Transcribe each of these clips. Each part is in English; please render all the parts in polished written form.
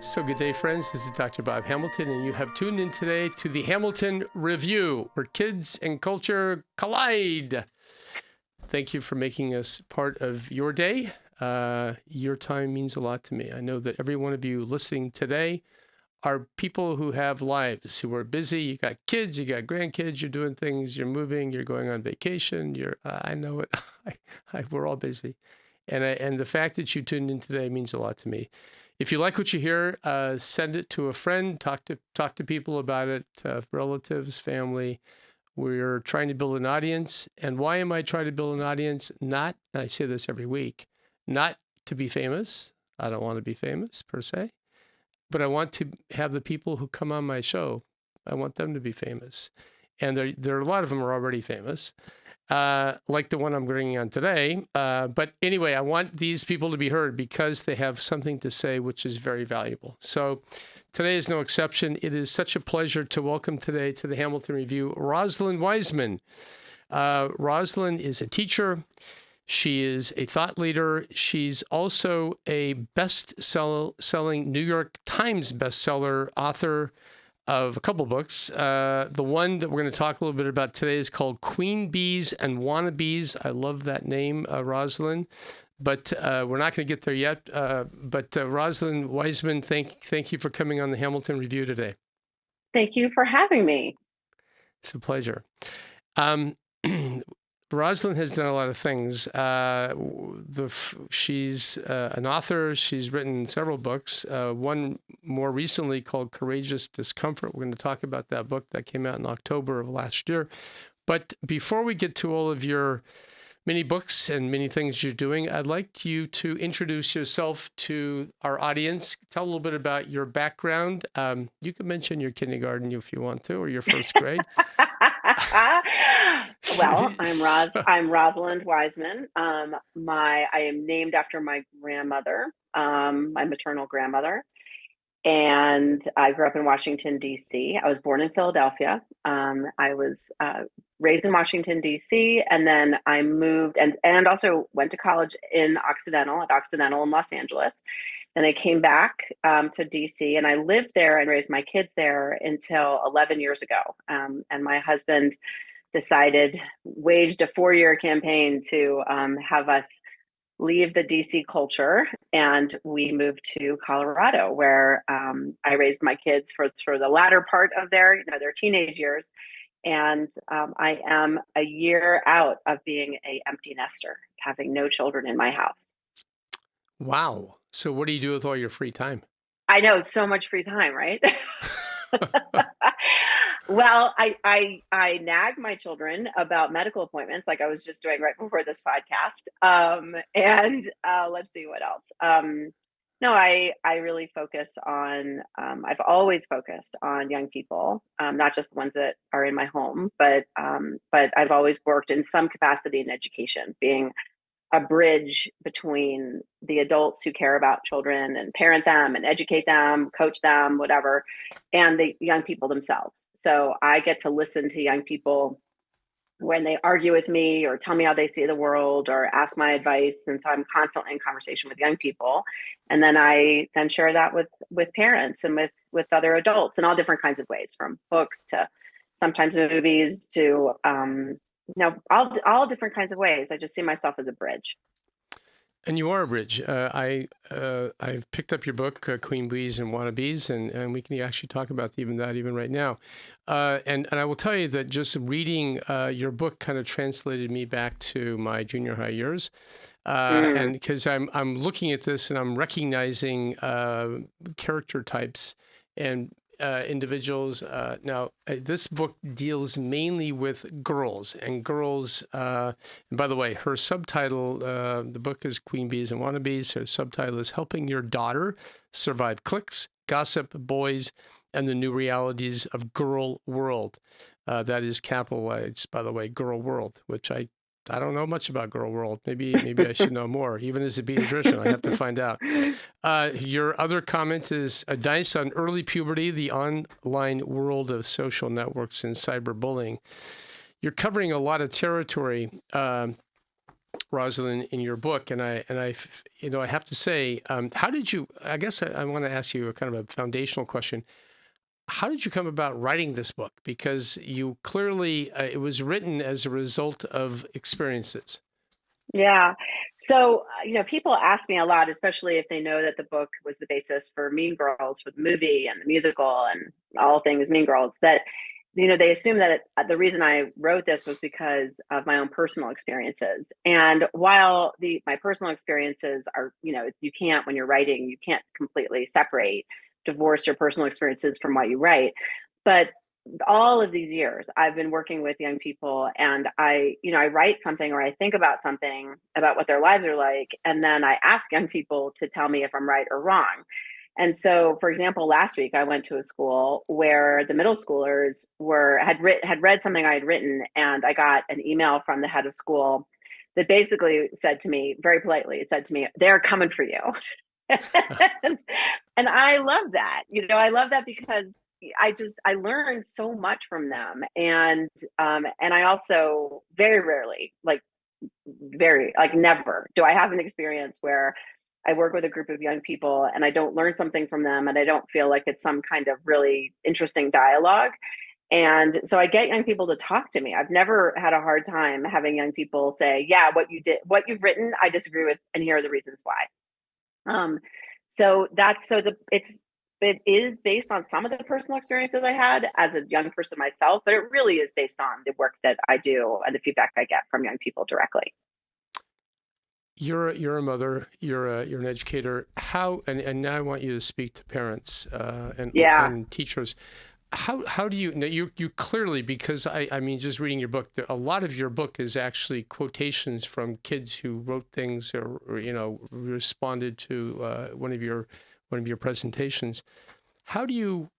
So good day, friends. This is Dr. Bob Hamilton, and you have tuned in today to the Hamilton Review, where kids and culture collide. Thank you for making us part of your day. Your time means a lot to me. I know that every one of you listening today are people who have lives, who are busy. You got kids, you got grandkids, you're doing things, you're moving, you're going on vacation. I know it. We're all busy. And the fact that you tuned in today means a lot to me. If you like what you hear, send it to a friend, talk to people about it, relatives, family. We're trying to build an audience. And why am I trying to build an audience? Not, and I say this every week, not to be famous. I don't want to be famous per se, but I want to have the people who come on my show, I want them to be famous. And there are a lot of them are already famous. Like the one I'm bringing on today. But anyway, I want these people to be heard because they have something to say, which is very valuable. So today is no exception. It is such a pleasure to welcome today to the Hamilton Review, Rosalind Wiseman. Rosalind is a teacher. She is a thought leader. She's also a best-selling New York Times bestseller author of a couple books. The one that we're going to talk a little bit about today is called Bees and Wannabes. I love that name, Rosalind, but we're not going to get there yet. But Rosalind Wiseman, thank you for coming on the Hamilton Review today. Thank you for having me. It's a pleasure. Rosalind has done a lot of things. She's an author. She's written several books. One more recently called Courageous Discomfort. We're going to talk about that book that came out in October of last year. But before we get to all of your many books and many things you're doing, I'd like you to introduce yourself to our audience. Tell a little bit about your background. You can mention your kindergarten if you want to, or your first grade. Well, I'm Rosalind Wiseman. I am named after my grandmother, my maternal grandmother, and I grew up in Washington, D.C. I was born in Philadelphia. I was raised in Washington, D.C., and then I moved and also went to college at Occidental in Los Angeles. Then I came back to DC, and I lived there and raised my kids there until 11 years ago. And my husband waged a 4-year campaign to have us leave the DC culture, and we moved to Colorado, where I raised my kids for the latter part of their teenage years. And I am a year out of being an empty nester, having no children in my house. Wow. So what do you do with all your free time? I know, so much free time, right? Well, I nag my children about medical appointments, like I was just doing right before this podcast. And let's see what else. No, I really focus on. I've always focused on young people, not just the ones that are in my home, but I've always worked in some capacity in education, being a bridge between the adults who care about children and parent them and educate them, coach them, whatever, and the young people themselves. So I get to listen to young people when they argue with me or tell me how they see the world or ask my advice. And so I'm constantly in conversation with young people. And then I share that with parents and with other adults in all different kinds of ways, from books to sometimes movies to all different kinds of ways. I just see myself as a bridge. And you are a bridge. I've picked up your book, Bees and Wannabes, and we can actually talk about that right now. And I will tell you that just reading your book kind of translated me back to my junior high years. And because I'm looking at this and I'm recognizing character types and individuals. Now, this book deals mainly with girls and girls. And by the way, her subtitle, the book is Bees and Wannabes. Her subtitle is Helping Your Daughter Survive Cliques, Gossip, Boys, and the New Realities of Girl World. That is capitalized, by the way, Girl World, which I don't know much about Girl World. Maybe I should know more. Even as a pediatrician, I have to find out. Your other comment is advice on early puberty, the online world of social networks and cyberbullying. You're covering a lot of territory. Rosalind, in your book, and I have to say, how did you? I guess I want to ask you a kind of a foundational question. How did you come about writing this book? Because you clearly, it was written as a result of experiences. Yeah. So, people ask me a lot, especially if they know that the book was the basis for Mean Girls, for the movie and the musical and all things Mean Girls, that, they assume that the reason I wrote this was because of my own personal experiences. And while my personal experiences are, you can't, when you're writing, you can't completely divorce your personal experiences from what you write. But all of these years I've been working with young people, and I write something or I think about something about what their lives are like, and then I ask young people to tell me if I'm right or wrong. And so, for example, last week I went to a school where the middle schoolers had read something I had written, and I got an email from the head of school that basically said to me, very politely, it said to me, "They're coming for you." and, and I love that. I love that because I learned so much from them, and I also very rarely, never do I have an experience where I work with a group of young people and I don't learn something from them and I don't feel like it's some kind of really interesting dialogue. And so I get young people to talk to me. I've never had a hard time having young people say, "Yeah, what you've written, I disagree with, and here are the reasons why." Um, it is based on some of the personal experiences I had as a young person myself, but it really is based on the work that I do and the feedback I get from young people directly. You're a mother. You're an educator. How and now I want you to speak to parents Yeah. and teachers. How do you now you clearly, because I mean, just reading your book, a lot of your book is actually quotations from kids who wrote things or responded to one of your presentations. How do you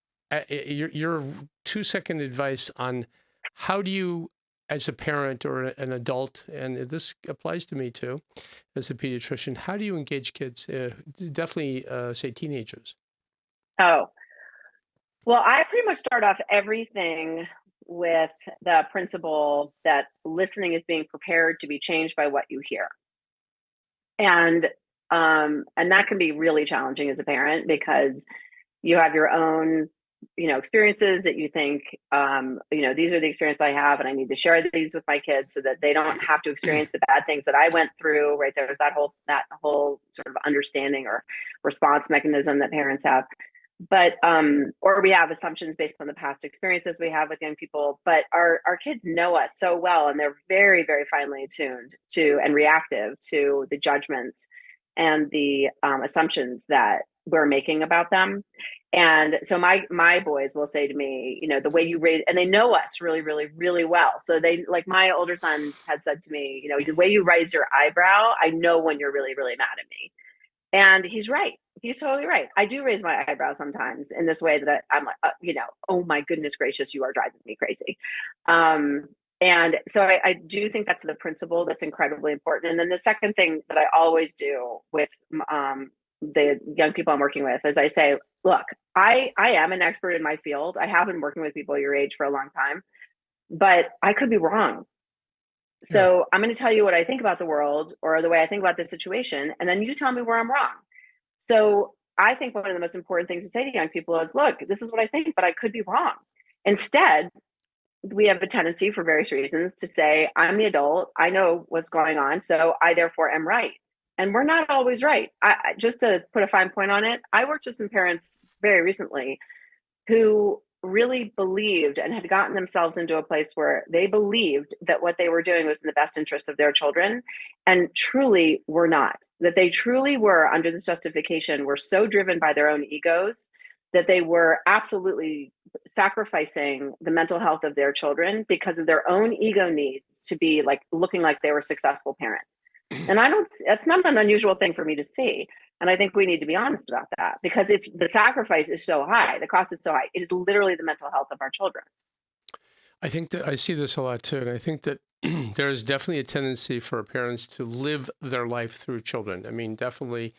your 2-second advice on how do you, as a parent or an adult, and this applies to me too, as a pediatrician, how do you engage kids? Definitely, say teenagers. Oh, well, I pretty much start off everything with the principle that listening is being prepared to be changed by what you hear. And that can be really challenging as a parent because you have your own experiences that you think these are the experience I have and I need to share these with my kids so that they don't have to experience the bad things that I went through. Right, there's that whole sort of understanding or response mechanism that parents have, but or we have assumptions based on the past experiences we have with young people. But our kids know us so well, and they're very, very finely attuned to and reactive to the judgments and the assumptions that we're making about them. And so my boys will say to me, the way you raise, and they know us really, really, really well. So they, like, my older son had said to me, the way you raise your eyebrow, I know when you're really, really mad at me. And he's right. He's totally right. I do raise my eyebrow sometimes in this way that I'm like, oh my goodness gracious, you are driving me crazy. And so I do think that's the principle that's incredibly important. And then the second thing that I always do with the young people I'm working with is I say, look, I am an expert in my field. I have been working with people your age for a long time, but I could be wrong. Yeah. So I'm going to tell you what I think about the world or the way I think about this situation, and then you tell me where I'm wrong. So I think one of the most important things to say to young people is, look, this is what I think, but I could be wrong. Instead, we have a tendency for various reasons to say, I'm the adult, I know what's going on, so I therefore am right. And we're not always right. Just to put a fine point on it, I worked with some parents very recently who really believed and had gotten themselves into a place where they believed that what they were doing was in the best interest of their children, and truly were not. That they truly were, under this justification, were so driven by their own egos that they were absolutely sacrificing the mental health of their children because of their own ego needs to be like looking like they were successful parents. And that's not an unusual thing for me to see. And I think we need to be honest about that because the sacrifice is so high. The cost is so high. It is literally the mental health of our children. I think that I see this a lot too. And I think that there is definitely a tendency for parents to live their life through children. I mean, definitely,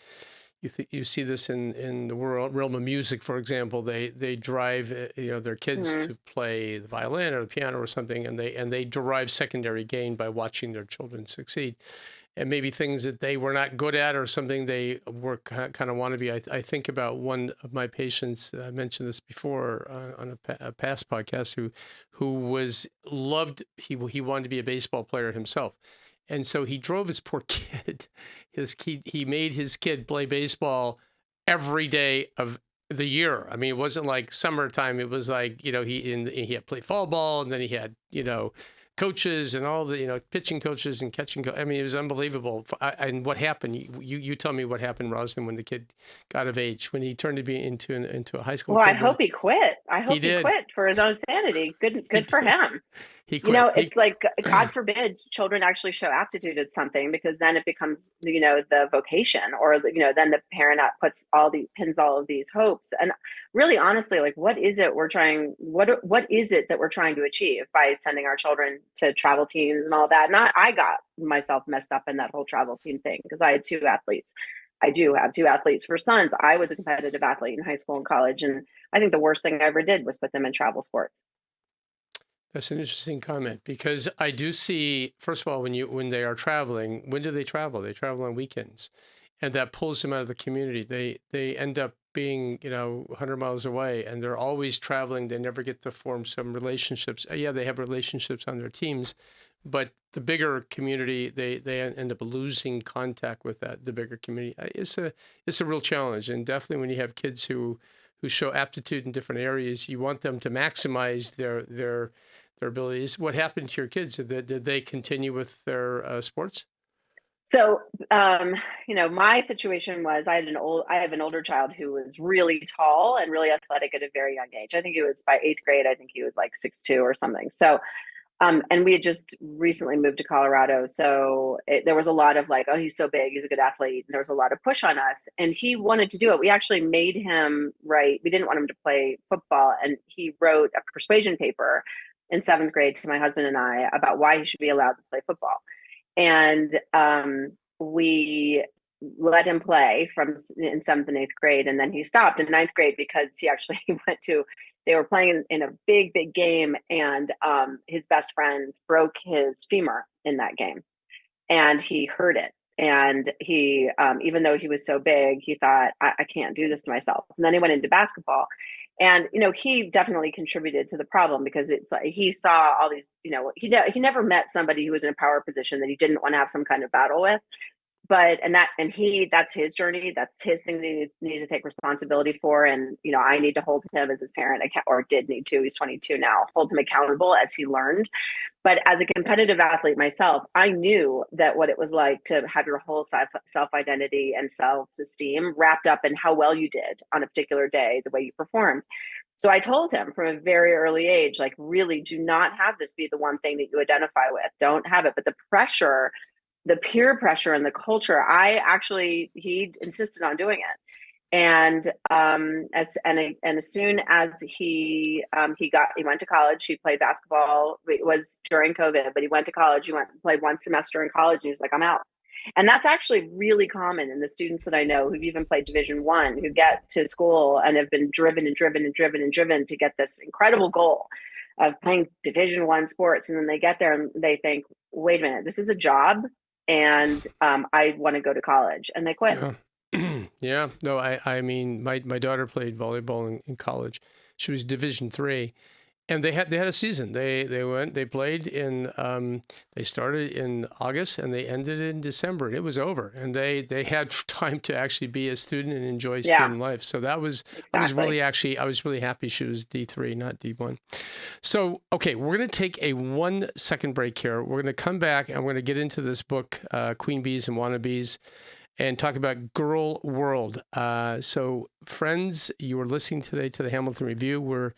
you see this in the realm of music, for example. They drive their kids Mhm. to play the violin or the piano or something, and they derive secondary gain by watching their children succeed, and maybe things that they were not good at or something they were kind of want to be. I think about one of my patients. I mentioned this before on a past podcast. Who was loved. He wanted to be a baseball player himself. And so he drove his poor kid. He made his kid play baseball every day of the year. I mean, it wasn't like summertime. It was like he had played fall ball, and then he had coaches and all the pitching coaches and catching. I mean, it was unbelievable. And what happened? You tell me what happened, Rosalind, when the kid got of age, when he turned to be into a high school Well, I kid. hope he quit. I hope he did. quit for his own sanity. Good for him. He quit. It's like, God forbid children actually show aptitude at something, because then it becomes, the vocation, or, then the parent pins all of these hopes. And really, honestly, like, what is it what is it that we're trying to achieve by sending our children to travel teams and all that? And I got myself messed up in that whole travel team thing, because I had two athletes. I do have two athletes for sons. I was a competitive athlete in high school and college. And I think the worst thing I ever did was put them in travel sports. That's an interesting comment, because I do see, first of all, when they are traveling, when do they travel? They travel on weekends, and that pulls them out of the community. They end up being 100 miles away, and they're always traveling. They never get to form some relationships. Yeah, they have relationships on their teams, but the bigger community, they end up losing contact with the bigger community. It's a real challenge, and definitely when you have kids who show aptitude in different areas, you want them to maximize their abilities. What happened to your kids? Did they continue with their sports? So, my situation was I have an older child who was really tall and really athletic at a very young age. I think he was by eighth grade. I think he was like 6'2" or something. So, and we had just recently moved to Colorado. So there was a lot of like, oh, he's so big, he's a good athlete. And there was a lot of push on us, and he wanted to do it. We actually made him write. We didn't want him to play football. And he wrote a persuasion paper in seventh grade to my husband and I about why he should be allowed to play football. And we let him play in seventh and eighth grade. And then he stopped in ninth grade because he actually they were playing in a big game, and his best friend broke his femur in that game, and he hurt it. And he, even though he was so big, he thought, I can't do this to myself. And then he went into basketball. And, he definitely contributed to the problem, because it's like he saw all these, he never met somebody who was in a power position that he didn't want to have some kind of battle with. But that's his journey. That's his thing that he needs to take responsibility for. And, I need to hold him as his parent, or did need to. He's 22 now. Hold him accountable as he learned. But as a competitive athlete myself, I knew that what it was like to have your whole self-identity and self-esteem wrapped up in how well you did on a particular day, the way you performed. So I told him from a very early age, like, really do not have this be the one thing that you identify with. Don't have it. But the peer pressure and the culture, he insisted on doing it. And as soon as he went to college, he played basketball. It was during COVID, but he went to college. He went and played one semester in college, and he was like, I'm out. And that's actually really common in the students that I know who've even played Division I, who get to school and have been driven to get this incredible goal of playing Division I sports. And then they get there and they think, wait a minute, this is a job, and I want to go to college, and they quit. Yeah. Yeah. No, I mean, my daughter played volleyball in college. She was Division III, and they had a season. They played they started in August and they ended in December, and it was over. And they had time to actually be a student and enjoy student life. So that was, Exactly. I was really happy she was D3, not D1. So, okay, we're going to take a 1 second break here. We're going to come back and we're going to get into this book, Queen Bees and Wannabes, and talk about Girl World. So, friends, you are listening today to the Hamilton Review. We're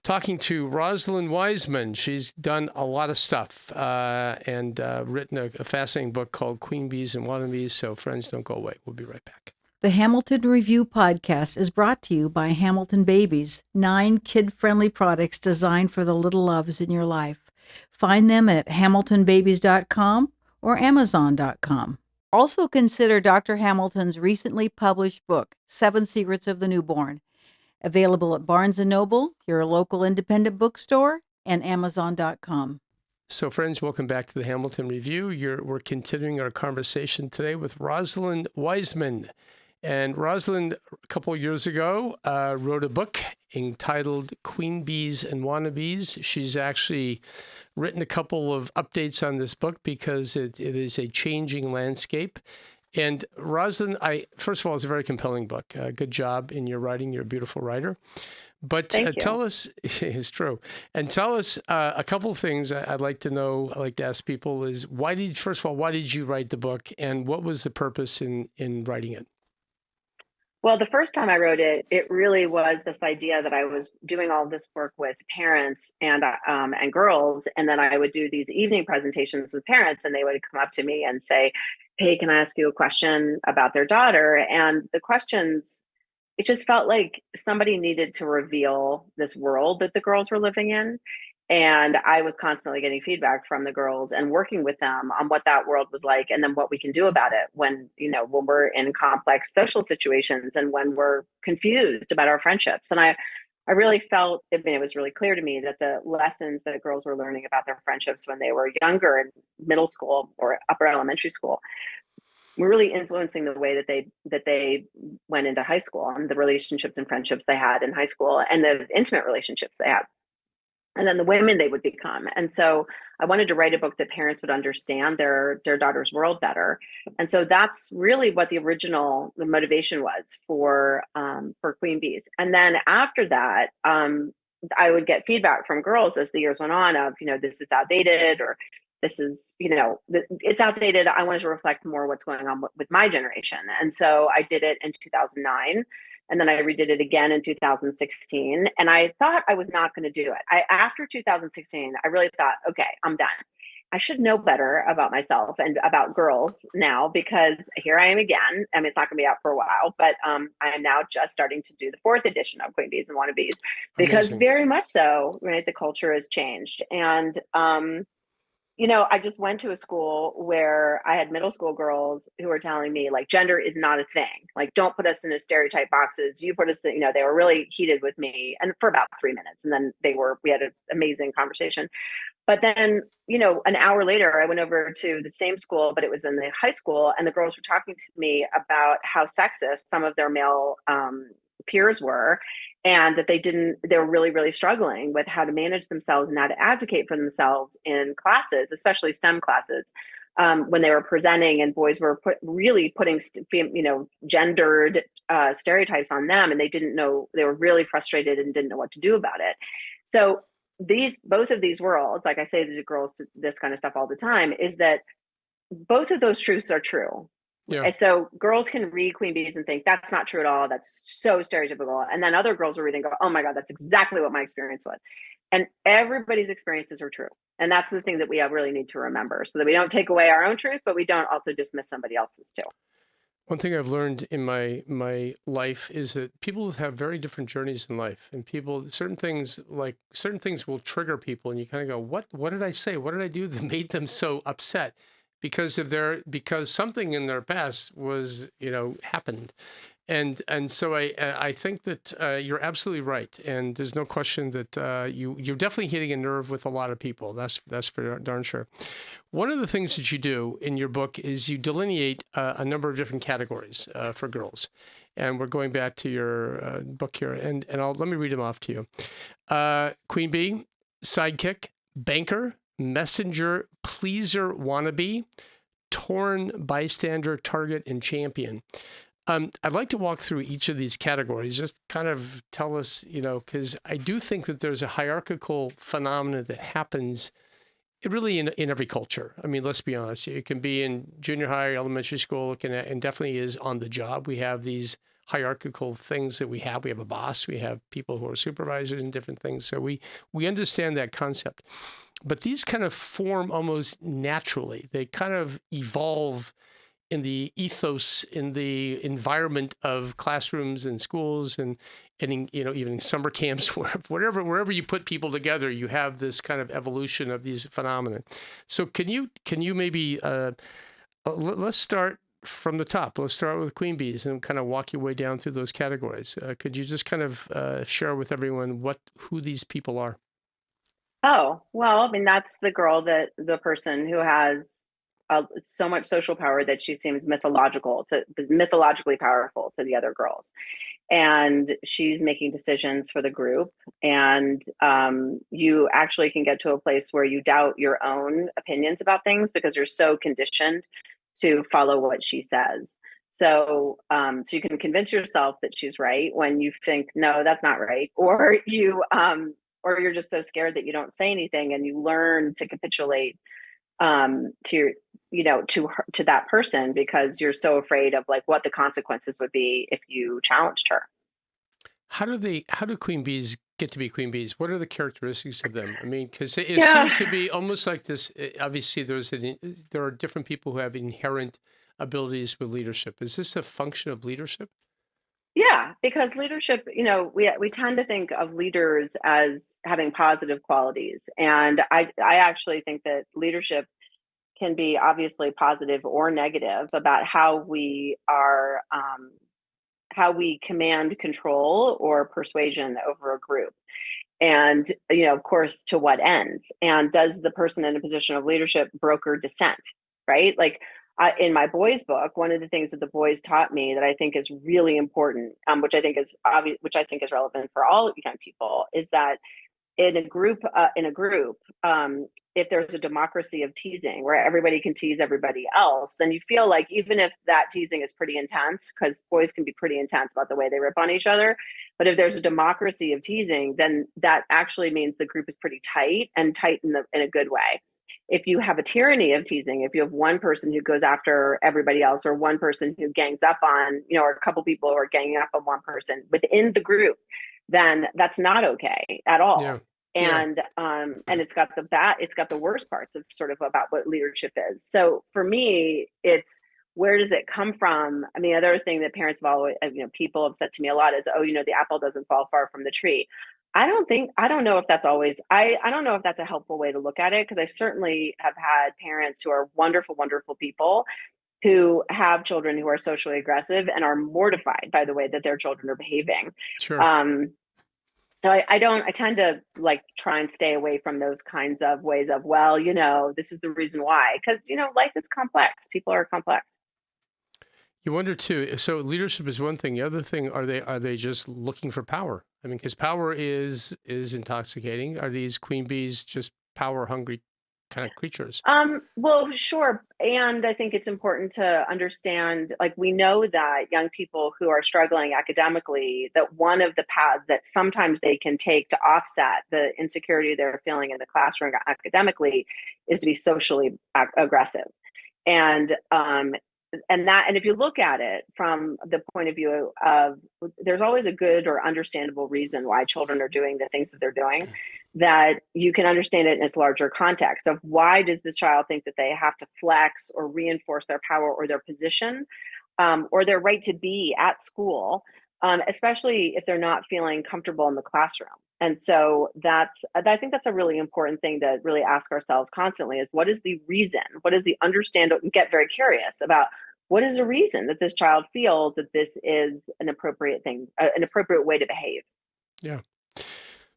talking to Rosalind Wiseman. She's done a lot of stuff and written a fascinating book called Queen Bees and Wannabes. So, friends, don't go away. We'll be right back. The Hamilton Review podcast is brought to you by Hamilton Babies, 9 kid-friendly products designed for the little loves in your life. Find them at hamiltonbabies.com or amazon.com. Also consider Dr. Hamilton's recently published book, 7 Secrets of the Newborn, available at Barnes & Noble, your local independent bookstore, and Amazon.com. So, friends, welcome back to the Hamilton Review. We're continuing our conversation today with Rosalind Wiseman. And Rosalind, a couple of years ago, wrote a book entitled Queen Bees and Wannabes. She's actually written a couple of updates on this book because it is a changing landscape. And Rosalind, first of all, it's a very compelling book. Good job in your writing. You're a beautiful writer. But tell us, it's true, and tell us a couple of things I'd like to know. I like to ask people is why did you write the book, and what was the purpose in writing it? Well, the first time I wrote it, it really was this idea that I was doing all this work with parents and girls, and then I would do these evening presentations with parents, and they would come up to me and say, "Hey, can I ask you a question about their daughter?" And the questions, it just felt like somebody needed to reveal this world that the girls were living in. And I was constantly getting feedback from the girls and working with them on what that world was like and then what we can do about it when we're in complex social situations and when we're confused about our friendships. And I really felt, it was really clear to me that the lessons that girls were learning about their friendships when they were younger in middle school or upper elementary school were really influencing the way that they went into high school and the relationships and friendships they had in high school and the intimate relationships they had. And then the women they would become. And so I wanted to write a book that parents would understand their daughter's world better. And so that's really what the motivation was for Queen Bees. And then after that, I would get feedback from girls as the years went on of, this is outdated, or this is, it's outdated. I wanted to reflect more what's going on with my generation. And so I did it in 2009. And then I redid it again in 2016. And I thought I was not going to do it. After 2016, I really thought, okay, I'm done. I should know better about myself and about girls now, because here I am again. I mean, it's not going to be out for a while, but I am now just starting to do the 4th edition of Queen Bees and Wannabes, because Amazing. very much so, right, the culture has changed. And I just went to a school where I had middle school girls who were telling me, like, gender is not a thing. Like, don't put us in stereotype boxes. You put us in, they were really heated with me, and for about 3 minutes. And then we had an amazing conversation. But then, an hour later, I went over to the same school, but it was in the high school. And the girls were talking to me about how sexist some of their male peers were, and that they were really, really struggling with how to manage themselves and how to advocate for themselves in classes, especially STEM classes, when they were presenting, and boys were really putting, gendered stereotypes on them, and they didn't know, they were really frustrated and didn't know what to do about it. So both of these worlds, like I say to girls this kind of stuff all the time, is that both of those truths are true. Yeah. And so girls can read Queen Bees and think that's not true at all. That's so stereotypical. And then other girls will read and go, oh my God, that's exactly what my experience was. And everybody's experiences are true. And that's the thing that we really need to remember, so that we don't take away our own truth, but we don't also dismiss somebody else's too. One thing I've learned in my life is that people have very different journeys in life, and certain things will trigger people, and you kind of go, what did I say? What did I do that made them so upset? Because something in their past was, happened. And so I think that you're absolutely right, and there's no question that you're definitely hitting a nerve with a lot of people. That's for darn sure. One of the things that you do in your book is you delineate a number of different categories for girls, and we're going back to your book here, and let me read them off to you. Queen Bee, sidekick, banker, messenger, pleaser, wannabe, torn, bystander, target, and champion. I'd like to walk through each of these categories, just kind of tell us, because I do think that there's a hierarchical phenomenon that happens really in every culture. I mean, let's be honest. It can be in junior high, elementary school, and definitely is on the job. We have these hierarchical things that we have. We have a boss. We have people who are supervisors and different things. So we understand that concept. But these kind of form almost naturally. They kind of evolve in the ethos, in the environment of classrooms and schools, and in, even in summer camps, wherever you put people together, you have this kind of evolution of these phenomena. So can you maybe let's start from the top. Let's start with queen bees and kind of walk your way down through those categories. Could you just kind of share with everyone who these people are? Oh, well, I mean, that's the person who has so much social power that she seems mythologically powerful to the other girls. And she's making decisions for the group. And you actually can get to a place where you doubt your own opinions about things because you're so conditioned to follow what she says. So you can convince yourself that she's right when you think, no, that's not right. Or you're just so scared that you don't say anything and you learn to capitulate to your, to that person because you're so afraid of like what the consequences would be if you challenged her. How do queen bees get to be queen bees? What are the characteristics of them? I mean, because it Yeah. seems to be almost like this. Obviously, there are different people who have inherent abilities with leadership. Is this a function of leadership? Yeah, because leadership, we tend to think of leaders as having positive qualities. And I actually think that leadership can be obviously positive or negative about how we command control or persuasion over a group. And, of course, to what ends? And does the person in a position of leadership broker dissent, right? Like in my boys' book, one of the things that the boys taught me that I think is really important, which I think is obvious, which I think is relevant for all young people, is that in a group, if there's a democracy of teasing where everybody can tease everybody else, then you feel like even if that teasing is pretty intense, because boys can be pretty intense about the way they rip on each other, but if there's a democracy of teasing, then that actually means the group is pretty tight and tight in a good way. If you have a tyranny of teasing, if you have one person who goes after everybody else, or one person who gangs up on, or a couple people who are ganging up on one person within the group, then that's not okay at all. Yeah. And it's got the worst parts of sort of about what leadership is. So for me, it's where does it come from? I mean, the other thing that parents have always, people have said to me a lot is, oh, the apple doesn't fall far from the tree. I don't know if that's always, I don't know if that's a helpful way to look at it, because I certainly have had parents who are wonderful, wonderful people who have children who are socially aggressive and are mortified by the way that their children are behaving. Sure. So I tend to like try and stay away from those kinds of ways of, well, this is the reason why, because, life is complex. People are complex. You wonder too. So leadership is one thing. The other thing, are they just looking for power? I mean, because power is intoxicating. Are these queen bees just power hungry kind of creatures? Well, sure. And I think it's important to understand, like, we know that young people who are struggling academically, that one of the paths that sometimes they can take to offset the insecurity they're feeling in the classroom academically is to be socially aggressive. And if you look at it from the point of view of, there's always a good or understandable reason why children are doing the things that they're doing, that you can understand it in its larger context of why does this child think that they have to flex or reinforce their power or their position, or their right to be at school, especially if they're not feeling comfortable in the classroom. And so I think that's a really important thing to really ask ourselves constantly is, what is the reason? What is the understand? Get very curious about what is the reason that this child feels that this is an appropriate thing, an appropriate way to behave. Yeah.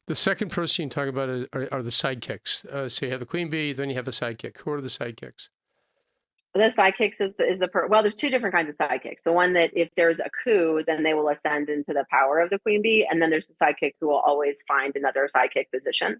The second person you talk about are the sidekicks. So you have the queen bee, then you have a sidekick. Who are the sidekicks? The sidekicks well, there's two different kinds of sidekicks. The one that if there's a coup, then they will ascend into the power of the queen bee. And then there's the sidekick who will always find another sidekick position.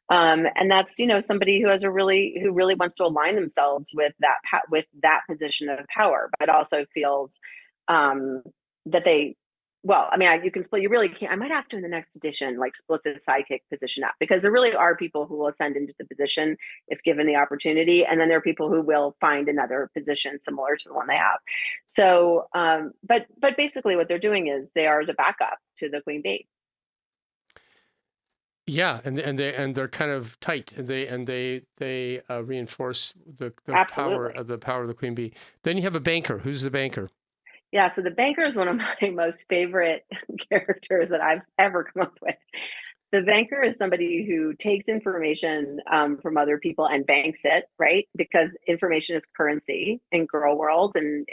And that's, somebody who who really wants to align themselves with that position of power, but also feels that they, well, I mean, you can split, you really can't, I might have to in the next edition, like split the sidekick position up, because there really are people who will ascend into the position if given the opportunity. And then there are people who will find another position similar to the one they have. So, but basically what they're doing is they are the backup to the queen bee. Yeah, and they're kind of tight, and they reinforce the power Absolutely. of the queen bee. Then you have a banker. Who's the banker? Yeah, so the banker is one of my most favorite characters that I've ever come up with. The banker is somebody who takes information from other people and banks it, right? Because information is currency in girl world, and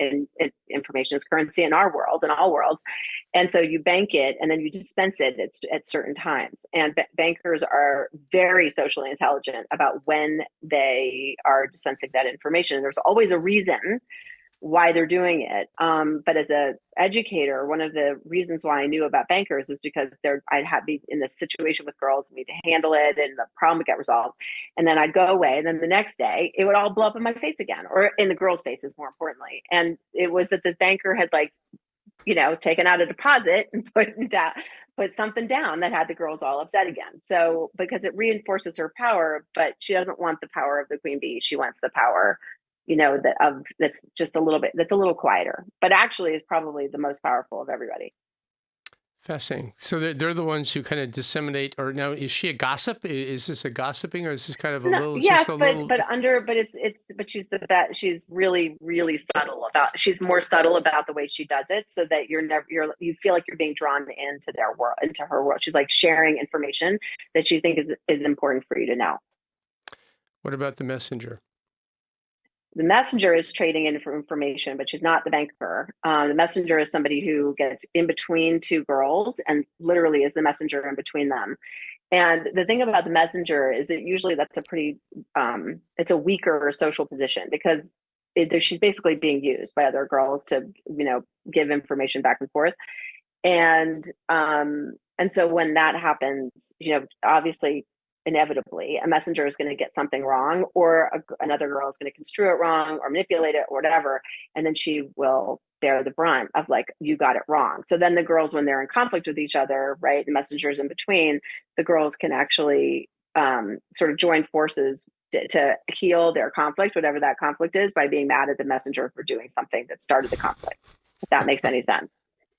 information is currency in our world, in all worlds. And so you bank it and then you dispense it at certain times. And bankers are very socially intelligent about when they are dispensing that information. There's always a reason why they're doing it. But as a educator, one of the reasons why I knew about bankers is because I'd be in this situation with girls, and we had to handle it, and the problem would get resolved. And then I'd go away, and then the next day it would all blow up in my face again, or in the girls' faces, more importantly. And it was that the banker had taken out a deposit and put something down that had the girls all upset again. So because it reinforces her power, but she doesn't want the power of the queen bee. She wants the power that's just that's a little quieter, but actually is probably the most powerful of everybody. Fascinating. So they're the ones who kind of disseminate. Or now, is she a gossip? Is this a gossiping, or is this kind of a little? Yes, just a but little... but she's the best. She's really, really subtle about. She's more subtle about the way she does it, so that you feel like you're being drawn into their world, into her world. She's like sharing information that she thinks is important for you to know. What about the messenger? The messenger is trading in for information, but she's not the banker. The messenger is somebody who gets in between two girls and literally is the messenger in between them. And the thing about the messenger is that usually that's it's a weaker social position, because she's basically being used by other girls to, give information back and forth. And so when that happens, obviously, inevitably a messenger is going to get something wrong, or another girl is going to construe it wrong or manipulate it or whatever, and then she will bear the brunt of you got it wrong. So then the girls, when they're in conflict with each other, right, the messengers in between, the girls can actually sort of join forces to heal their conflict, whatever that conflict is, by being mad at the messenger for doing something that started the conflict, if that makes any sense.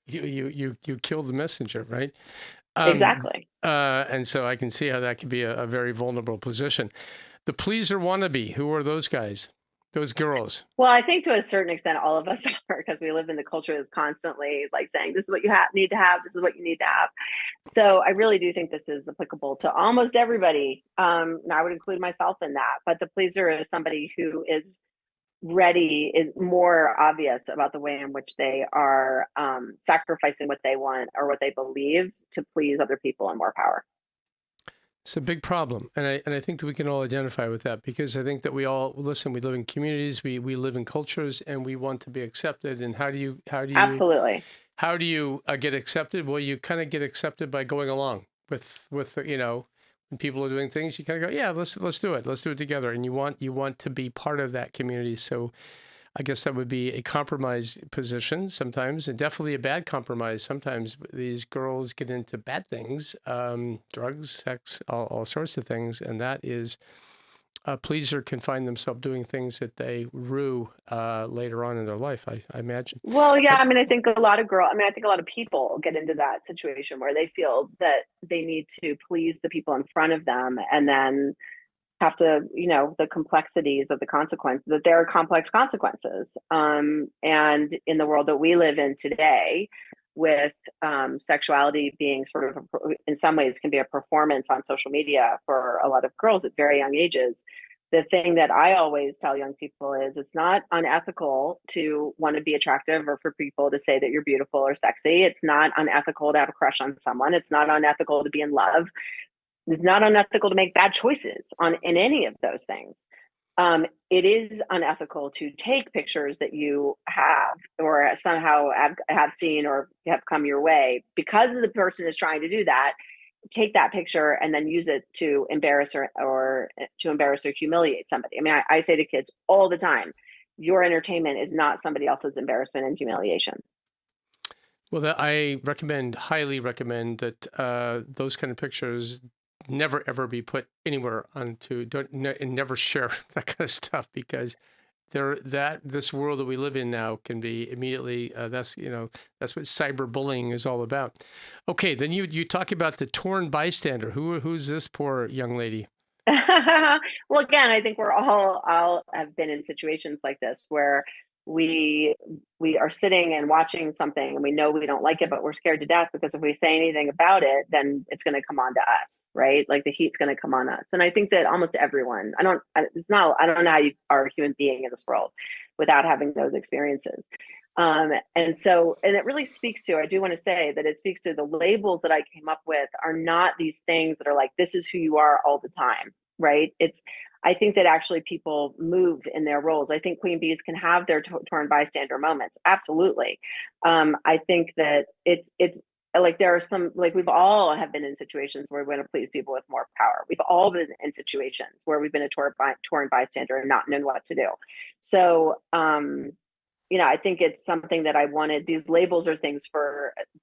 You kill the messenger, right? Exactly. And so I can see how that could be a very vulnerable position. The pleaser wannabe, who are those guys, those girls? Well, I think to a certain extent, all of us are, because we live in the culture that's constantly saying, this is what you need to have. This is what you need to have. So I really do think this is applicable to almost everybody. And I would include myself in that. But the pleaser is somebody who is more obvious about the way in which they are sacrificing what they want or what they believe to please other people and more power. It's a big problem. And I think that we can all identify with that, because I think that we live in communities, we live in cultures, and we want to be accepted. And how do you Absolutely. How do you get accepted? Well, you kind of get accepted by going along with when people are doing things, you kind of go, yeah, let's do it. Let's do it together. And you want to be part of that community. So I guess that would be a compromise position sometimes, and definitely a bad compromise. Sometimes these girls get into bad things, drugs, sex, all sorts of things. And that is, a pleaser can find themselves doing things that they rue later on in their life, I imagine. Well, yeah, I think a lot of people get into that situation where they feel that they need to please the people in front of them, and then have to, the complexities of the consequence, that there are complex consequences. And in the world that we live in today, with sexuality being sort of, in some ways, can be a performance on social media for a lot of girls at very young ages. The thing that I always tell young people is, it's not unethical to want to be attractive, or for people to say that you're beautiful or sexy. It's not unethical to have a crush on someone. It's not unethical to be in love. It's not unethical to make bad choices in any of those things. It is unethical to take pictures that you have or somehow have seen or have come your way, because the person is trying to do that. Take that picture and then use it to embarrass or humiliate somebody. I say to kids all the time, your entertainment is not somebody else's embarrassment and humiliation. Well, I highly recommend that those kind of pictures never ever be put anywhere and never share that kind of stuff, because this world that we live in now can be immediately that's what cyberbullying is all about. Okay, then you talk about the torn bystander. Who's this poor young lady? Well, again, I think we're all have been in situations like this, where we are sitting and watching something and we know we don't like it, but we're scared to death because if we say anything about it, then it's going to come on to us, right? Like the heat's going to come on us. And I think that almost everyone, I don't know how you are a human being in this world without having those experiences. And it really speaks to, I do want to say that it speaks to the labels that I came up with are not these things that are like, this is who you are all the time, right? I think that actually people move in their roles. I think queen bees can have their torn bystander moments. Absolutely. I think that it's like there are some, like we've all have been in situations where we want to please people with more power. We've all been in situations where we've been a torn bystander and not known what to do. So, I think it's something that I wanted. These labels are things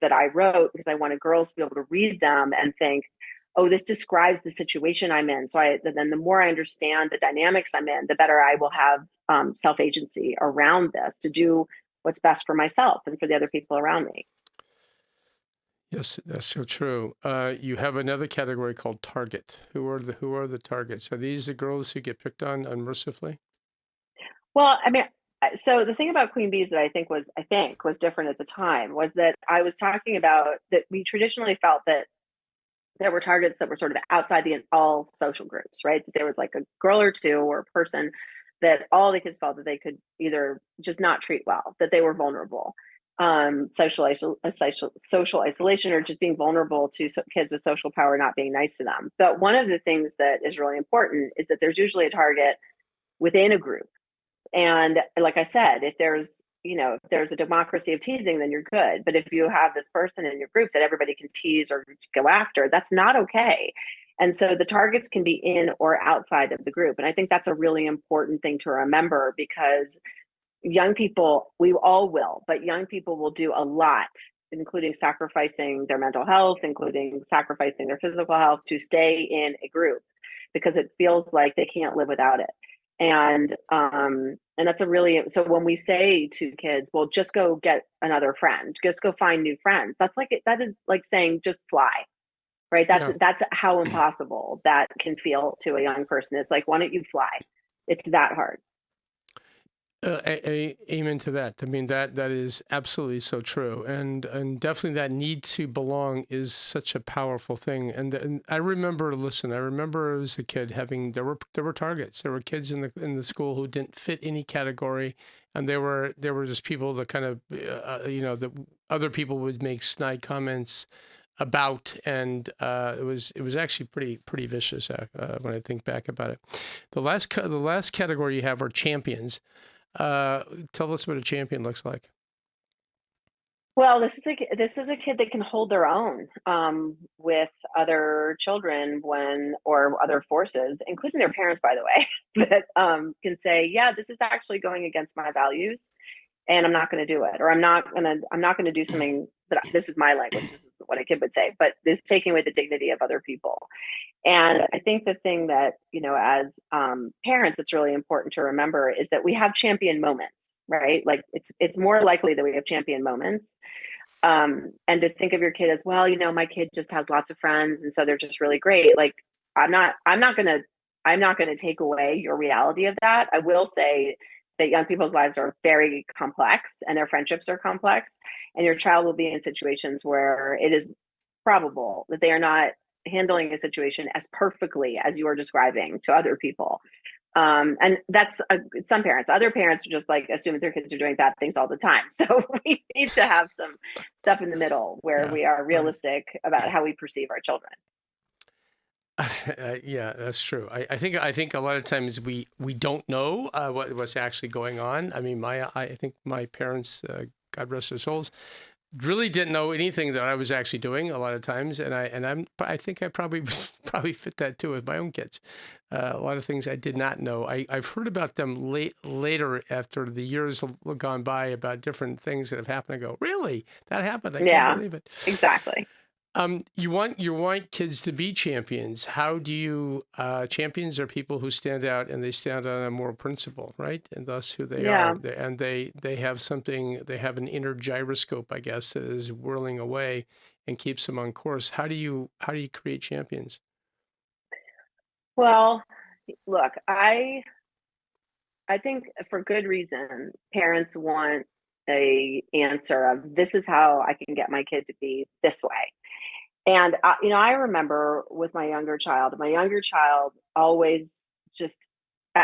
that I wrote because I wanted girls to be able to read them and think, oh, this describes the situation I'm in. So then the more I understand the dynamics I'm in, the better I will have self-agency around this to do what's best for myself and for the other people around me. Yes, that's so true. You have another category called target. Who are the targets? Are these the girls who get picked on unmercifully? Well, I mean, so the thing about queen bees that I think was different at the time was that I was talking about that we traditionally felt that there were targets that were sort of outside all social groups, right? That there was like a girl or two or a person that all the kids felt that they could either just not treat well, that they were vulnerable, social isolation, or just being vulnerable to kids with social power not being nice to them. But one of the things that is really important is that there's usually a target within a group. And like I said, if there's a democracy of teasing, then you're good. But if you have this person in your group that everybody can tease or go after, that's not okay. And so the targets can be in or outside of the group. And I think that's a really important thing to remember because young people, we all will, but young people will do a lot, including sacrificing their mental health, including sacrificing their physical health to stay in a group because it feels like they can't live without it. And that's so when we say to kids, well, just go get another friend, just go find new friends, that is like saying just fly, right? That's how impossible that can feel to a young person. It's like, why don't you fly? It's that hard. Amen to that. I mean, that is absolutely so true. And definitely that need to belong is such a powerful thing. And I remember as a kid there were targets. There were kids in the school who didn't fit any category. And there were just people that kind of, that other people would make snide comments about, and it was actually pretty vicious when I think back about it. The last category you have are champions. Tell us what a champion looks like. Well, this is a kid that can hold their own with other children or other forces, including their parents, by the way, that can say, yeah, this is actually going against my values, and I'm not going to do it, or I'm not going to do something this is my language, this is what a kid would say, but this is taking away the dignity of other people. And I think the thing that, as parents, it's really important to remember is that we have champion moments, right? Like it's more likely that we have champion moments. And to think of your kid as, well, my kid just has lots of friends and so they're just really great. Like I'm not gonna take away your reality of that. I will say that young people's lives are very complex and their friendships are complex, and your child will be in situations where it is probable that they are not handling a situation as perfectly as you are describing to other people. And that's some parents. Other parents are just like assume their kids are doing bad things all the time. So we need to have some stuff in the middle where we are realistic about how we perceive our children. Yeah, that's true. I think a lot of times we don't know what's actually going on. I mean, I think my parents, God rest their souls, really didn't know anything that I was actually doing a lot of times, and I think I probably fit that too with my own kids. A lot of things I did not know. I've heard about them later after the years have gone by about different things that have happened. I go, really? That happened? I can't believe it. Exactly. You want kids to be champions. How do you? Champions are people who stand out, and they stand on a moral principle, right? And thus who they are. And they have something. They have an inner gyroscope, I guess, that is whirling away and keeps them on course. How do you create champions? Well, look, I I think for good reason, parents want a answer of this is how I can get my kid to be this way. And I remember with my younger child always just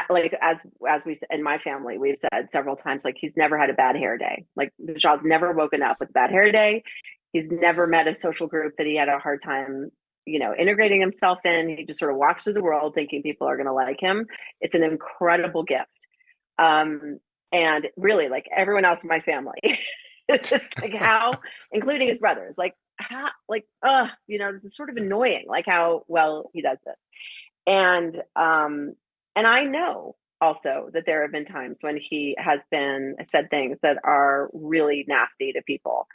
like as we in my family we've said several times, like he's never had a bad hair day. Like the child's never woken up with a bad hair day. He's never met a social group that he had a hard time, integrating himself in. He just sort of walks through the world thinking people are going to like him. It's an incredible gift. And really, like everyone else in my family, it's just like how, including his brothers, like how, like, this is sort of annoying, like how well he does it. And I know also that there have been times when he has said things that are really nasty to people.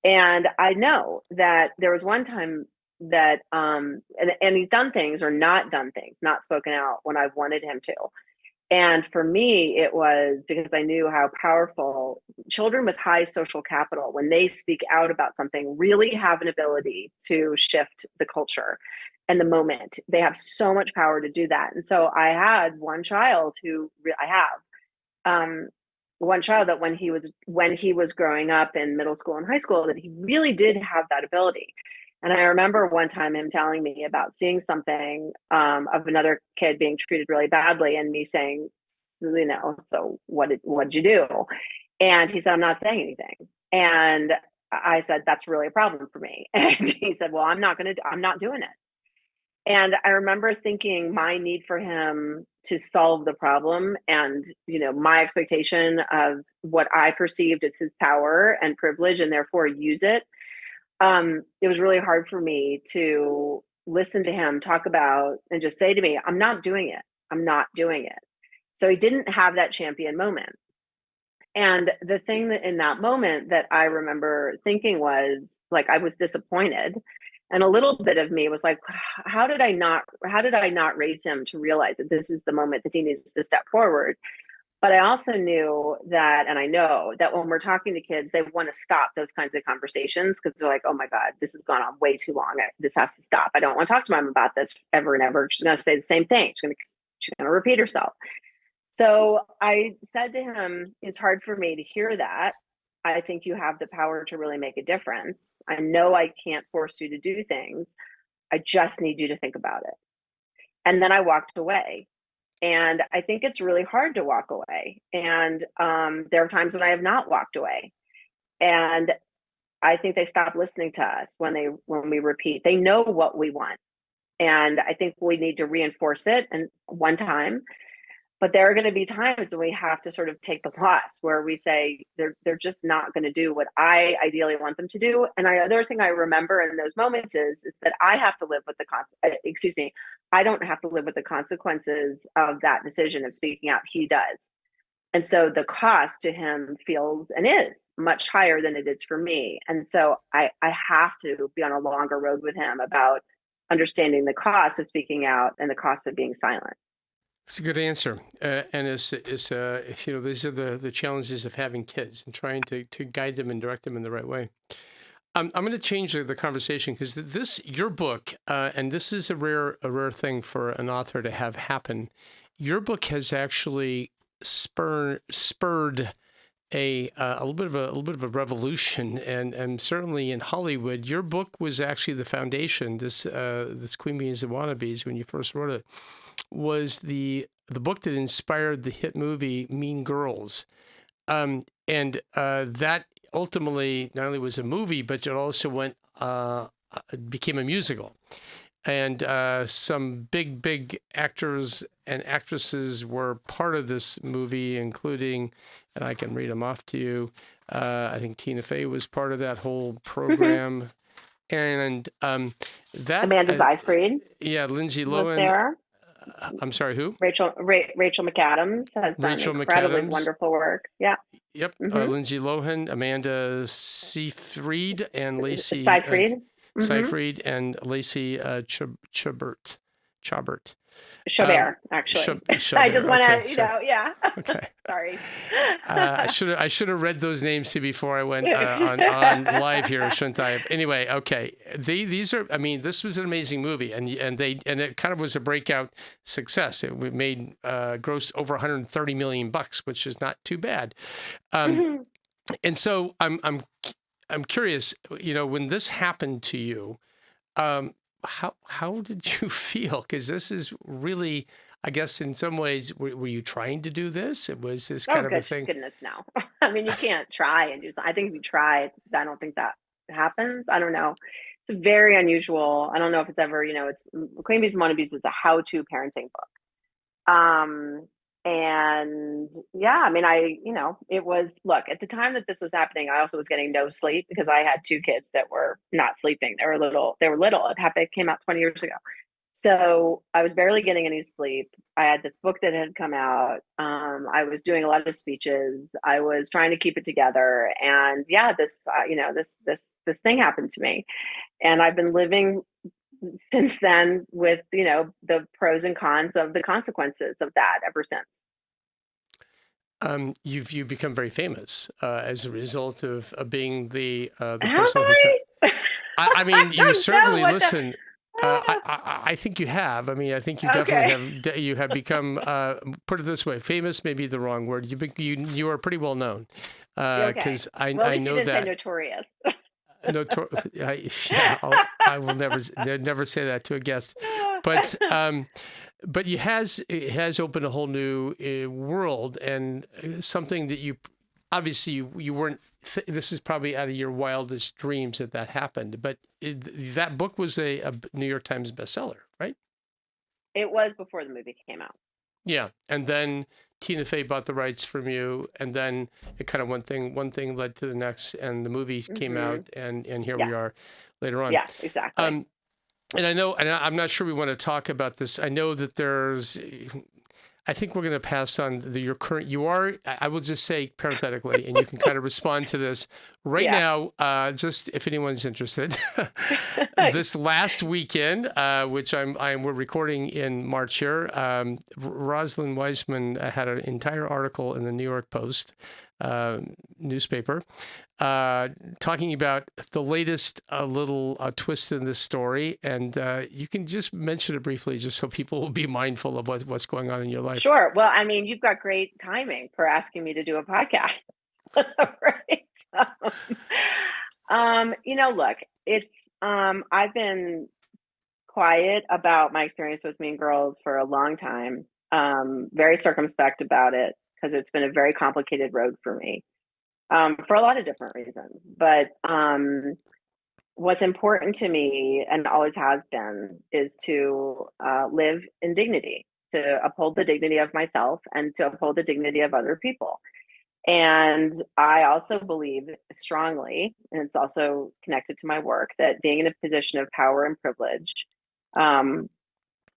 And I know that there was one time that, and he's done things or not done things, not spoken out when I've wanted him to. And for me, it was because I knew how powerful children with high social capital, when they speak out about something, really have an ability to shift the culture and the moment. They have so much power to do that. And so I had one child one child that when he was growing up in middle school and high school, that he really did have that ability. And I remember one time him telling me about seeing something of another kid being treated really badly, and me saying, so what'd you do? And he said, I'm not saying anything. And I said, that's really a problem for me. And he said, well, I'm not doing it. And I remember thinking my need for him to solve the problem and, my expectation of what I perceived as his power and privilege and therefore use it. It was really hard for me to listen to him talk about and just say to me, I'm not doing it. I'm not doing it. So he didn't have that champion moment. And the thing that in that moment that I remember thinking was like, I was disappointed. And a little bit of me was like, how did I not raise him to realize that this is the moment that he needs to step forward? But I also knew that, and I know that when we're talking to kids, they want to stop those kinds of conversations because they're like, oh my God, this has gone on way too long. This has to stop. I don't want to talk to mom about this ever and ever. She's going to say the same thing. She's going to repeat herself. So I said to him, it's hard for me to hear that. I think you have the power to really make a difference. I know I can't force you to do things. I just need you to think about it. And then I walked away. And I think it's really hard to walk away. And there are times when I have not walked away. And I think they stop listening to us when we repeat. They know what we want. And I think we need to reinforce it and one time. But there are going to be times when we have to sort of take the loss where we say they're just not going to do what I ideally want them to do. And the other thing I remember in those moments is that I have to live with I don't have to live with the consequences of that decision of speaking out. He does. And so the cost to him feels and is much higher than it is for me. And so I have to be on a longer road with him about understanding the cost of speaking out and the cost of being silent. It's a good answer. And these are the challenges of having kids and trying to guide them and direct them in the right way. I'm going to change the conversation because your book, and this is a rare thing for an author to have happen. Your book has actually spurred a little bit of a revolution, and certainly in Hollywood, your book was actually the foundation. This Queen Bees and Wannabes, when you first wrote it, was the book that inspired the hit movie Mean Girls, and that ultimately not only was a movie, but it also became a musical. And some big actors and actresses were part of this movie, including, and I can read them off to you. I think Tina Fey was part of that whole program. And that Amanda Seyfried. Yeah, Lindsay Lohan was there. I'm sorry, who? Rachel McAdams has done incredibly wonderful work. Yeah. Yep. Mm-hmm. Lindsay Lohan, Amanda Seyfried, and Lacey Seyfried. Seyfried and Lacey Chabert. Chabert, actually. I Chabert. just want Okay, to, so, yeah. okay. Sorry. I should have read those names to you before I went on live here, shouldn't I have? Anyway, okay. These are. I mean, this was an amazing movie, and it kind of was a breakout success. It made grossed over 130 million bucks, which is not too bad. And so I'm curious. You know, when this happened to you, how did you feel? Because this is really, I guess, in some ways, were you trying to do this? It was this kind of a thing. Goodness, no. I mean, you can't try and do something. I think if you try, I don't think that happens. I don't know. It's very unusual. I don't know if it's ever, it's Queen Bees and Wannabes is a how-to parenting book. And yeah, I mean, it was, look, at the time that this was happening, I also was getting no sleep because I had two kids that were not sleeping. They were little. It came out 20 years ago. So I was barely getting any sleep. I had this book that had come out. I was doing a lot of speeches. I was trying to keep it together. And yeah, this thing happened to me. And I've been living since then with, the pros and cons of the consequences of that ever since. You've become very famous as a result of being the Have person who. I mean, you certainly listen. I think you have. I mean, I think you definitely have become. Put it this way, famous may be the wrong word. You are pretty well known. Because I know that. Say notorious. I will never say that to a guest, but it has opened a whole new world and something that you obviously you weren't. This is probably out of your wildest dreams that happened, but that book was a New York Times bestseller, right? It was before the movie came out. Yeah, and then Tina Fey bought the rights from you, and then it kind of one thing led to the next, and the movie came out, and here we are later on. Yeah, exactly. And I know, and I'm not sure we want to talk about this. I know that I think we're going to pass on I will just say parenthetically, and you can kind of respond to this right now, just if anyone's interested. This last weekend, which we're recording in March here, Rosalind Wiseman had an entire article in the New York Post newspaper talking about the latest little twist in this story, and you can just mention it briefly just so people will be mindful of what's going on in your life. Sure. Well, I mean, you've got great timing for asking me to do a podcast. Right. Look, it's I've been quiet about my experience with Mean Girls for a long time. Very circumspect about it because it's been a very complicated road for me. For a lot of different reasons. But what's important to me and always has been is to live in dignity, to uphold the dignity of myself and to uphold the dignity of other people. And I also believe strongly, and it's also connected to my work, that being in a position of power and privilege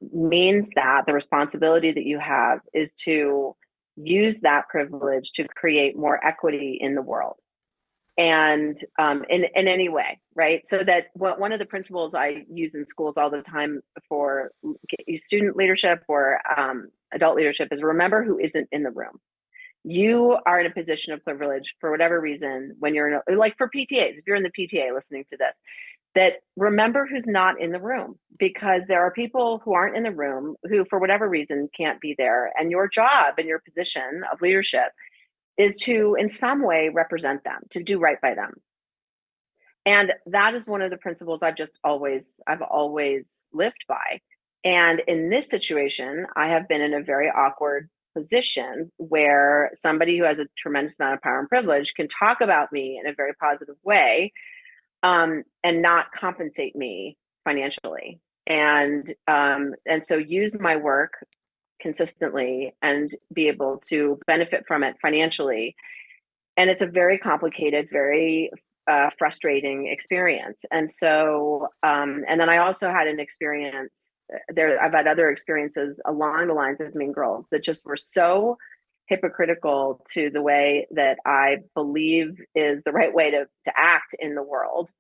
means that the responsibility that you have is to use that privilege to create more equity in the world and in any way, right? So that one of the principles I use in schools all the time for student leadership or adult leadership is remember who isn't in the room. You are in a position of privilege for whatever reason when you're like for PTAs, if you're in the PTA listening to this, that remember who's not in the room, because there are people who aren't in the room who, for whatever reason, can't be there. And your job and your position of leadership is to, in some way, represent them, to do right by them. And that is one of the principles I've always lived by. And in this situation, I have been in a very awkward position where somebody who has a tremendous amount of power and privilege can talk about me in a very positive way and not compensate me financially. And so use my work consistently and be able to benefit from it financially. And it's a very complicated, very frustrating experience. And so, and then I also had an experience there. I've had other experiences along the lines of Mean Girls that just were so hypocritical to the way that I believe is the right way to act in the world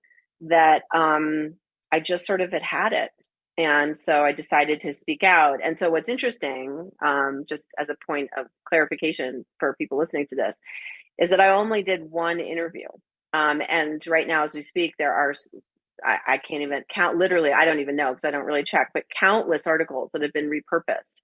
that I just sort of had it. And so I decided to speak out. And so what's interesting, just as a point of clarification for people listening to this, is that I only did one interview. And right now, as we speak, there are, I can't even count, literally, I don't even know because I don't really check, but countless articles that have been repurposed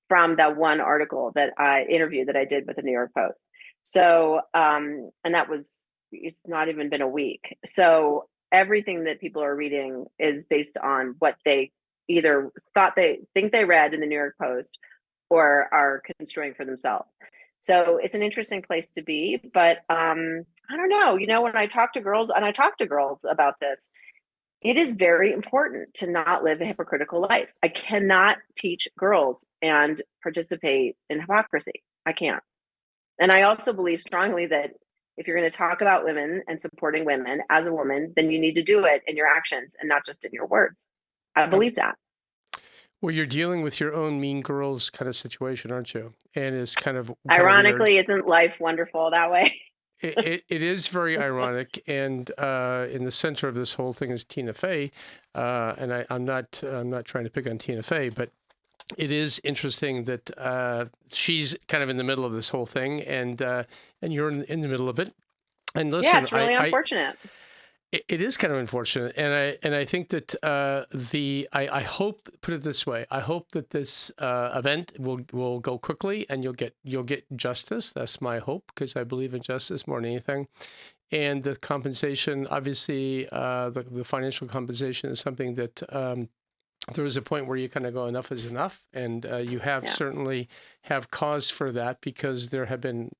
from that one article that I interviewed that I did with the New York Post. So, and that was, it's not even been a week. So everything that people are reading is based on what they either think they read in the New York Post or are construing for themselves. So it's an interesting place to be, but I don't know. When I talk to girls, and I talk to girls about this, it is very important to not live a hypocritical life. I cannot teach girls and participate in hypocrisy. I can't. And I also believe strongly that if you're going to talk about women and supporting women as a woman, then you need to do it in your actions and not just in your words. I believe that. Well, you're dealing with your own Mean Girls kind of situation, aren't you? And it's kind of ironically, isn't life wonderful that way? It is very ironic, and in the center of this whole thing is Tina Fey, and I'm not trying to pick on Tina Fey, but it is interesting that she's kind of in the middle of this whole thing, and you're in the middle of it. And listen, yeah, it's really unfortunate. It is kind of unfortunate, and I think that I hope, put it this way, I hope that this event will go quickly and you'll get justice. That's my hope, because I believe in justice more than anything. And the compensation, obviously, the financial compensation is something that there was a point where you kind of go, enough is enough, and you have certainly have cause for that, because there have been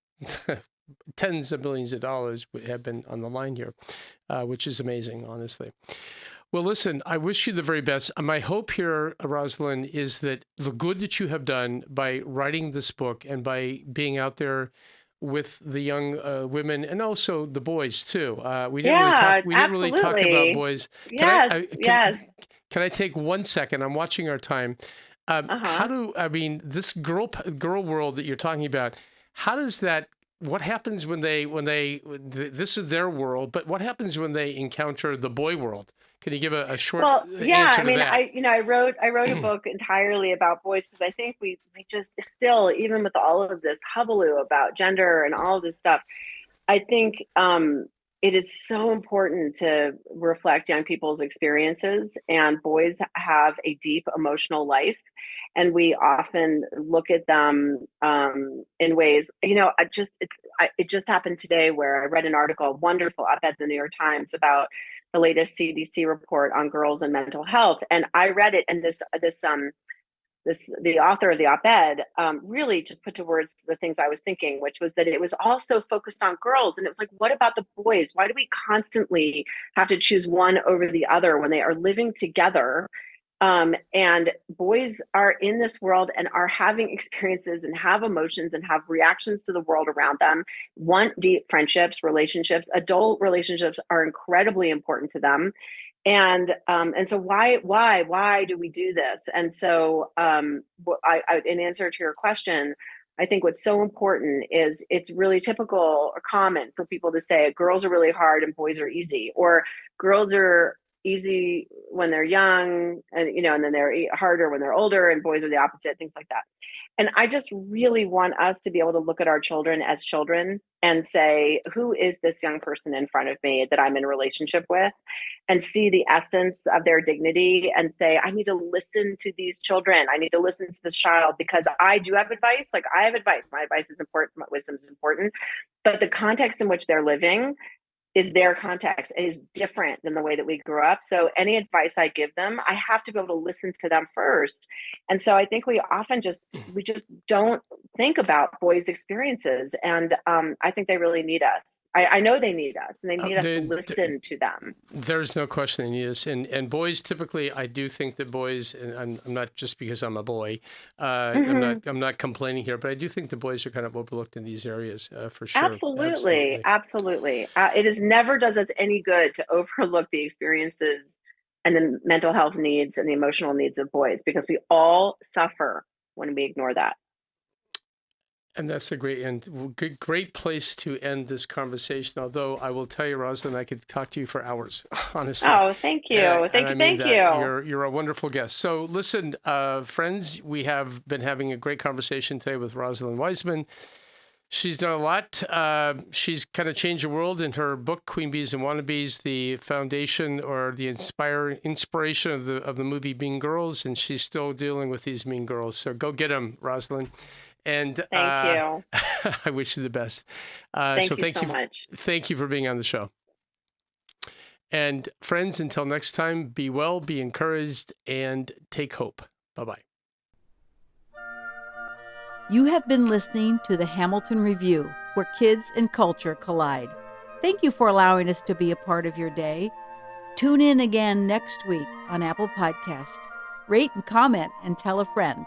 tens of millions of dollars have been on the line here, which is amazing, honestly. Well, listen, I wish you the very best. My hope here, Rosalind, is that the good that you have done by writing this book and by being out there with the young women and also the boys too. We didn't really talk about boys. Yes. Can I take 1 second? I'm watching our time. This girl world that you're talking about, how does that? What happens when this is their world, but what happens when they encounter the boy world? Can you give a short answer to that? I wrote a book entirely about boys because I think we just still, even with all of this hullabaloo about gender and all of this stuff, I think it is so important to reflect young people's experiences, and boys have a deep emotional life. And we often look at them in ways, it just happened today where I read an article, wonderful op-ed in the New York Times about the latest CDC report on girls and mental health. And I read it, and the author of the op-ed really just put to words the things I was thinking, which was that it was also focused on girls. And it was like, what about the boys? Why do we constantly have to choose one over the other when they are living together? And boys are in this world and are having experiences and have emotions and have reactions to the world around them, want deep friendships, relationships. Adult relationships are incredibly important to them. And so why do we do this? And so in answer to your question, I think what's so important is it's really typical or common for people to say girls are really hard and boys are easy, or girls are easy when they're young and then they're harder when they're older, and boys are the opposite, things like that. And I just really want us to be able to look at our children as children and say, who is this young person in front of me that I'm in a relationship with, and see the essence of their dignity and say, I need to listen to these children. I need to listen to this child, because I do have advice. Like, I have advice. My advice is important. My wisdom is important. But the context in which they're living is their context. It is different than the way that we grew up. So any advice I give them, I have to be able to listen to them first. And so I think we often just don't think about boys' experiences. And I think they really need us. I know they need us, and they need us to listen to them. There's no question they need us. And boys, typically, I do think that boys, and I'm not just because I'm a boy, I'm not complaining here, but I do think the boys are kind of overlooked in these areas for sure. Absolutely. It never does us any good to overlook the experiences and the mental health needs and the emotional needs of boys, because we all suffer when we ignore that. And that's a great end. Great place to end this conversation. Although I will tell you, Rosalind, I could talk to you for hours, honestly. Oh, thank you. And Thank I you. mean Thank that. you. You're a wonderful guest. So listen, friends, we have been having a great conversation today with Rosalind Wiseman. She's done a lot. She's kind of changed the world in her book, Queen Bees and Wannabes, the foundation or the inspiration of the movie Mean Girls, and she's still dealing with these mean girls. So go get them, Rosalind. And Thank you. I wish you the best. Thank you so much. Thank you for being on the show. And friends, until next time, be well, be encouraged, and take hope. Bye-bye. You have been listening to the Hamilton Review, where kids and culture collide. Thank you for allowing us to be a part of your day. Tune in again next week on Apple Podcast. Rate and comment and tell a friend.